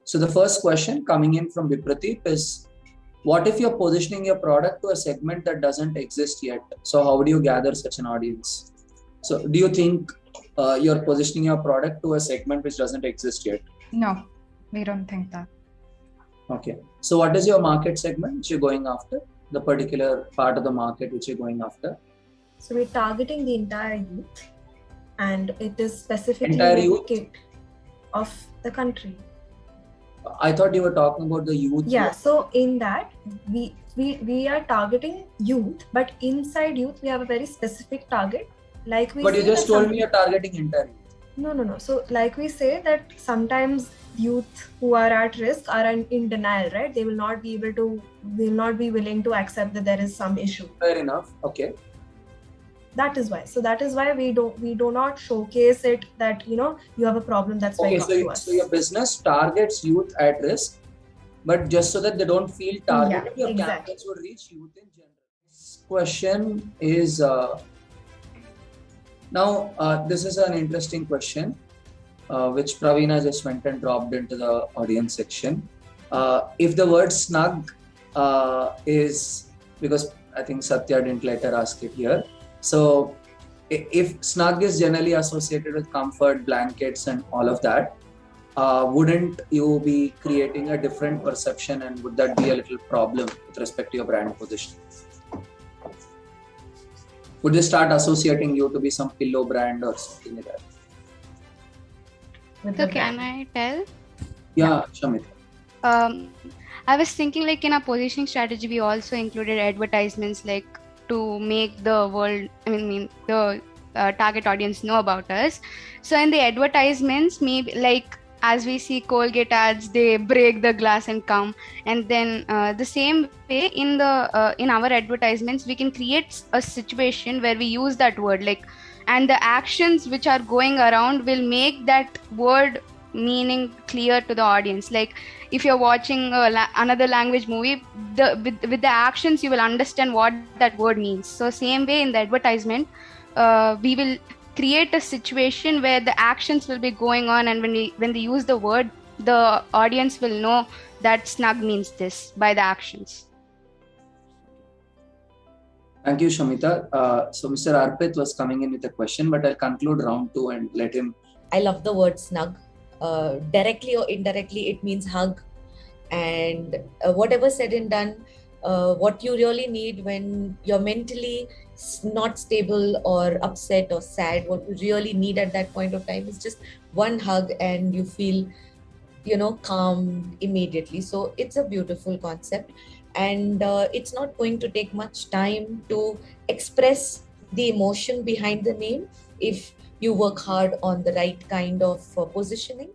So the first question coming in from Vipradeep is, what if you're positioning your product to a segment that doesn't exist yet? So how do you gather such an audience? So do you think you're positioning your product to a segment which doesn't exist yet? No, we don't think that. Okay. So what is your market segment which you're going after? The particular part of the market which you're going after? So we're targeting the entire youth, and it is specifically Entire youth of the country. I thought you were talking about the youth. Yeah, so in that we are targeting youth, but inside youth we have a very specific target. Like we But you just told me you're targeting entire youth. No. So like we say that sometimes youth who are at risk are in denial, right? They will not be willing to accept that there is some issue. Fair enough. Okay. That is why. So that is why we do not showcase it that you have a problem that's okay. To us. So your business targets youth at risk, but just so that they don't feel targeted, your campaigns would reach youth in general. This question is now this is an interesting question, which Praveena just went and dropped into the audience section. If the word snug is, because I think Satya didn't let her ask it here. So if snug is generally associated with comfort, blankets and all of that, wouldn't you be creating a different perception, and would that be a little problem with respect to your brand positioning? Would they start associating you to be some pillow brand or something like that? So can I tell? Yeah, Shamita. I was thinking like in our positioning strategy, we also included advertisements like to make the world, the target audience know about us. So in the advertisements, maybe like as we see Colgate ads, they break the glass and come. And then the same way in our advertisements, we can create a situation where we use that word and the actions which are going around will make that word meaning clear to the audience. Like if you're watching another language movie, with the actions you will understand what that word means. So same way in the advertisement, we will create a situation where the actions will be going on, and when they use the word, the audience will know that snug means this by the actions. Thank you, Shamita. So Mr. Arpit was coming in with a question, but I'll conclude round 2 and let him. I love the word snug. Directly or indirectly, it means hug. And whatever said and done, what you really need when you're mentally not stable or upset or sad, what you really need at that point of time is just one hug, and you feel, calm immediately. So it's a beautiful concept, and it's not going to take much time to express the emotion behind the name if you work hard on the right kind of positioning.